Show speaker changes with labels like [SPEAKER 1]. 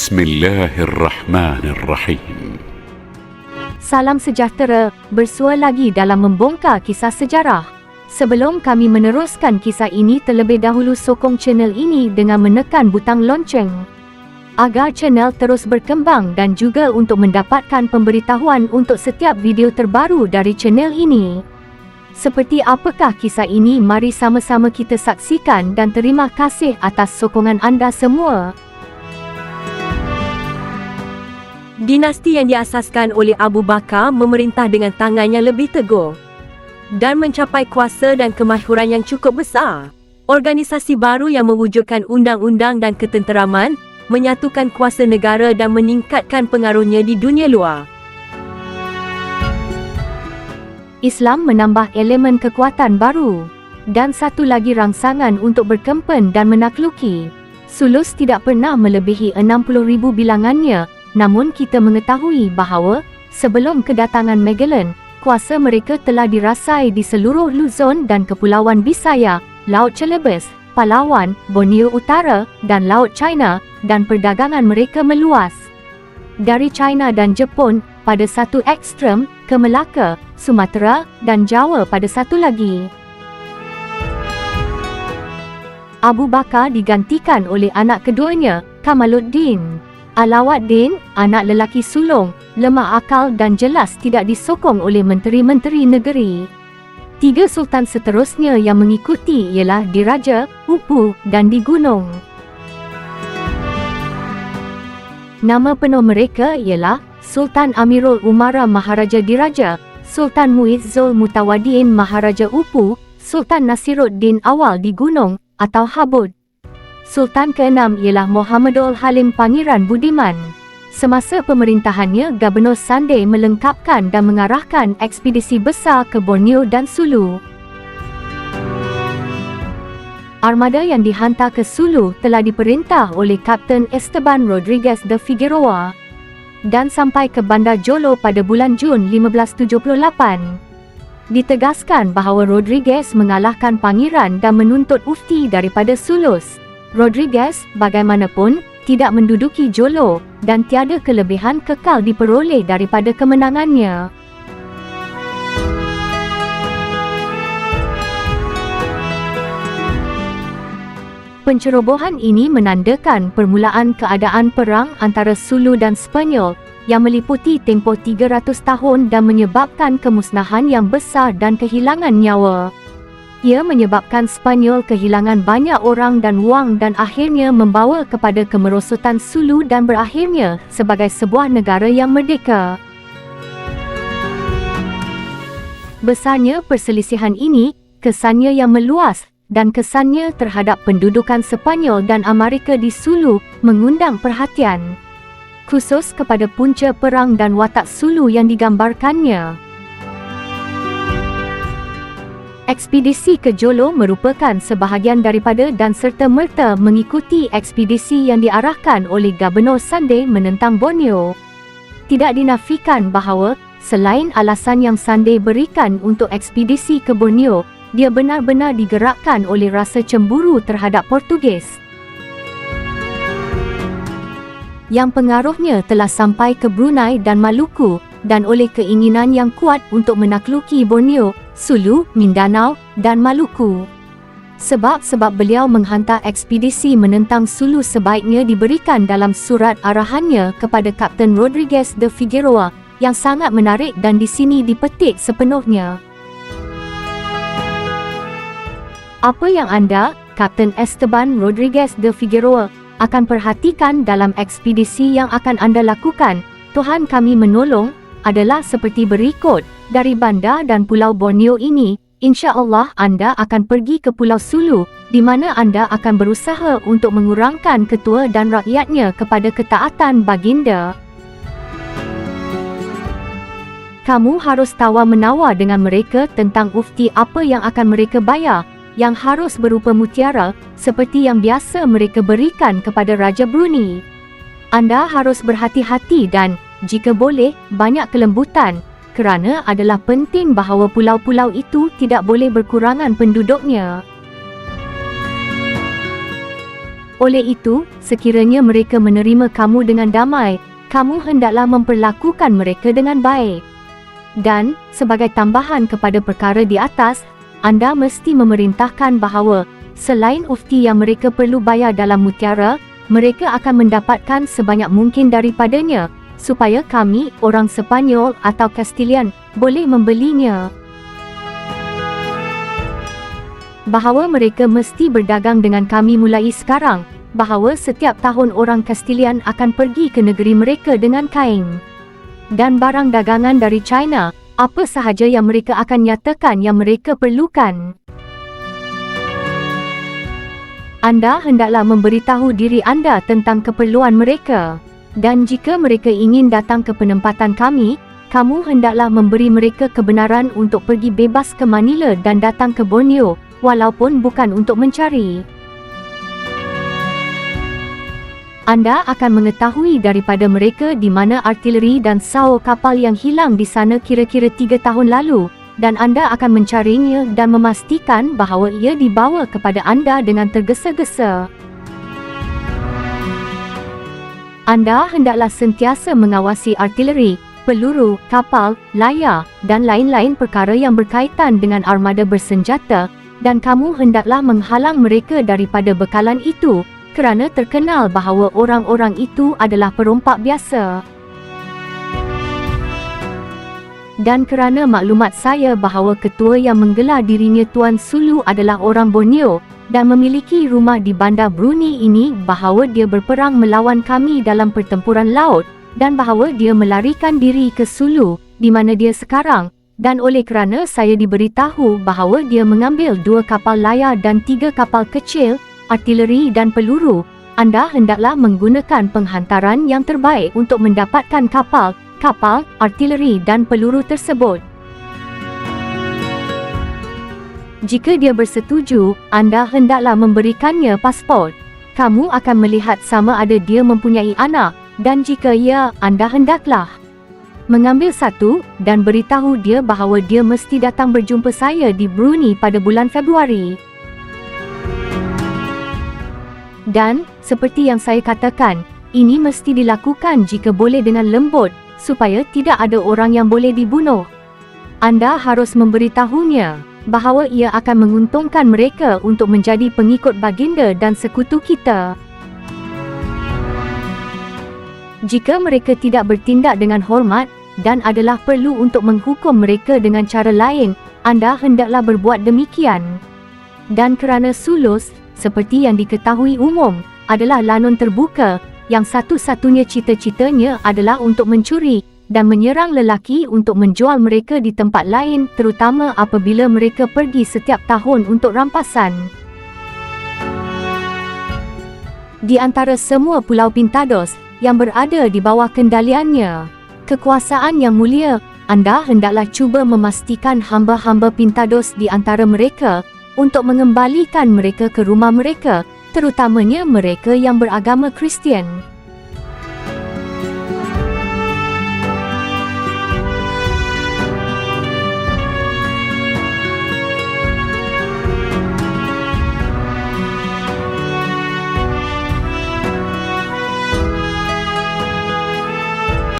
[SPEAKER 1] بسم الله الرحمن الرحيم.
[SPEAKER 2] Salam sejahtera, bersua lagi dalam membongkar kisah sejarah. Sebelum kami meneruskan kisah ini, terlebih dahulu sokong channel ini dengan menekan butang lonceng agar channel terus berkembang dan juga untuk mendapatkan pemberitahuan untuk setiap video terbaru dari channel ini. Seperti apakah kisah ini? Mari sama-sama kita saksikan dan terima kasih atas sokongan anda semua.
[SPEAKER 3] Dinasti yang diasaskan oleh Abu Bakar memerintah dengan tangannya lebih teguh dan mencapai kuasa dan kemahiran yang cukup besar. Organisasi baru yang mewujudkan undang-undang dan ketenteraman, menyatukan kuasa negara dan meningkatkan pengaruhnya di dunia luar.
[SPEAKER 2] Islam menambah elemen kekuatan baru dan satu lagi rangsangan untuk berkempen dan menakluki. Sulus tidak pernah melebihi 60,000 bilangannya. Namun kita mengetahui bahawa sebelum kedatangan Magellan, kuasa mereka telah dirasai di seluruh Luzon dan Kepulauan Bisaya, Laut Celebes, Palawan, Borneo Utara dan Laut China, dan perdagangan mereka meluas dari China dan Jepun pada satu ekstrem ke Melaka, Sumatera dan Jawa pada satu lagi. Abu Bakar digantikan oleh anak keduanya, Kamaluddin. Alauddin, anak lelaki sulung, lemah akal dan jelas tidak disokong oleh menteri-menteri negeri. 3 sultan seterusnya yang mengikuti ialah Diraja, Upu dan di Gunung. Nama penuh mereka ialah Sultan Amirul Umara Maharaja Diraja, Sultan Muizzul Mutawaddin Maharaja Upu, Sultan Nasiruddin Awal di Gunung atau Habud. Sultan ke-6 ialah Muhammadul Halim Pangeran Budiman. Semasa pemerintahannya, Gubernur Sandeh melengkapkan dan mengarahkan ekspedisi besar ke Borneo dan Sulu. Armada yang dihantar ke Sulu telah diperintah oleh Kapten Esteban Rodriguez de Figueroa dan sampai ke Bandar Jolo pada bulan Jun 1578. Ditegaskan bahawa Rodriguez mengalahkan pangeran dan menuntut ufti daripada Sulus. Rodriguez, bagaimanapun, tidak menduduki Jolo dan tiada kelebihan kekal diperoleh daripada kemenangannya. Pencerobohan ini menandakan permulaan keadaan perang antara Sulu dan Sepanyol yang meliputi tempoh 300 tahun dan menyebabkan kemusnahan yang besar dan kehilangan nyawa. Ia menyebabkan Sepanyol kehilangan banyak orang dan wang dan akhirnya membawa kepada kemerosotan Sulu dan berakhirnya sebagai sebuah negara yang merdeka. Besarnya perselisihan ini, kesannya yang meluas dan kesannya terhadap pendudukan Sepanyol dan Amerika di Sulu mengundang perhatian, khusus kepada punca perang dan watak Sulu yang digambarkannya. Ekspedisi ke Jolo merupakan sebahagian daripada dan serta-merta mengikuti ekspedisi yang diarahkan oleh Gubernur Sandeh menentang Borneo. Tidak dinafikan bahawa, selain alasan yang Sandeh berikan untuk ekspedisi ke Borneo, dia benar-benar digerakkan oleh rasa cemburu terhadap Portugis yang pengaruhnya telah sampai ke Brunei dan Maluku, dan oleh keinginan yang kuat untuk menakluki Borneo, Sulu, Mindanao dan Maluku. Sebab beliau menghantar ekspedisi menentang Sulu sebaiknya diberikan dalam surat arahannya kepada Kapten Rodriguez de Figueroa yang sangat menarik dan di sini dipetik sepenuhnya. Apa yang anda, Kapten Esteban Rodriguez de Figueroa, akan perhatikan dalam ekspedisi yang akan anda lakukan, Tuhan kami menolong, adalah seperti berikut. Dari bandar dan Pulau Borneo ini, insya-Allah anda akan pergi ke Pulau Sulu, di mana anda akan berusaha untuk mengurangkan ketua dan rakyatnya kepada ketaatan baginda. Kamu harus tawar-menawar dengan mereka tentang ufti apa yang akan mereka bayar, yang harus berupa mutiara, seperti yang biasa mereka berikan kepada Raja Brunei. Anda harus berhati-hati dan, jika boleh, banyak kelembutan, kerana adalah penting bahawa pulau-pulau itu tidak boleh berkurangan penduduknya. Oleh itu, sekiranya mereka menerima kamu dengan damai, kamu hendaklah memperlakukan mereka dengan baik. Dan, sebagai tambahan kepada perkara di atas, anda mesti memerintahkan bahawa, selain ufti yang mereka perlu bayar dalam mutiara, mereka akan mendapatkan sebanyak mungkin daripadanya, supaya kami, orang Sepanyol atau Kastilian, boleh membelinya. Bahawa mereka mesti berdagang dengan kami mulai sekarang, bahawa setiap tahun orang Kastilian akan pergi ke negeri mereka dengan kain dan barang dagangan dari China, apa sahaja yang mereka akan nyatakan yang mereka perlukan. Anda hendaklah memberitahu diri anda tentang keperluan mereka, dan jika mereka ingin datang ke penempatan kami, kamu hendaklah memberi mereka kebenaran untuk pergi bebas ke Manila dan datang ke Borneo, walaupun bukan untuk mencari. Anda akan mengetahui daripada mereka di mana artileri dan sao kapal yang hilang di sana kira-kira 3 tahun lalu, dan anda akan mencarinya dan memastikan bahawa ia dibawa kepada anda dengan tergesa-gesa. Anda hendaklah sentiasa mengawasi artileri, peluru, kapal, layar, dan lain-lain perkara yang berkaitan dengan armada bersenjata, dan kamu hendaklah menghalang mereka daripada bekalan itu, kerana terkenal bahawa orang-orang itu adalah perompak biasa. Dan kerana maklumat saya bahawa ketua yang menggelar dirinya Tuan Sulu adalah orang Borneo, dan memiliki rumah di bandar Brunei ini, bahawa dia berperang melawan kami dalam pertempuran laut, dan bahawa dia melarikan diri ke Sulu, di mana dia sekarang, dan oleh kerana saya diberitahu bahawa dia mengambil 2 kapal layar dan 3 kapal kecil, artileri dan peluru, anda hendaklah menggunakan penghantaran yang terbaik untuk mendapatkan kapal, artileri dan peluru tersebut. Jika dia bersetuju, anda hendaklah memberikannya pasport. Kamu akan melihat sama ada dia mempunyai anak, dan jika ya, anda hendaklah mengambil satu, dan beritahu dia bahawa dia mesti datang berjumpa saya di Brunei pada bulan Februari. Dan, seperti yang saya katakan, ini mesti dilakukan jika boleh dengan lembut, supaya tidak ada orang yang boleh dibunuh. Anda harus memberitahunya bahawa ia akan menguntungkan mereka untuk menjadi pengikut baginda dan sekutu kita. Jika mereka tidak bertindak dengan hormat, dan adalah perlu untuk menghukum mereka dengan cara lain, anda hendaklah berbuat demikian. Dan kerana Sulus, seperti yang diketahui umum, adalah lanon terbuka, yang satu-satunya cita-citanya adalah untuk mencuri, dan menyerang lelaki untuk menjual mereka di tempat lain, terutama apabila mereka pergi setiap tahun untuk rampasan. Di antara semua Pulau Pintados, yang berada di bawah kendaliannya, kekuasaan yang mulia, anda hendaklah cuba memastikan hamba-hamba Pintados di antara mereka, untuk mengembalikan mereka ke rumah mereka, terutamanya mereka yang beragama Kristian.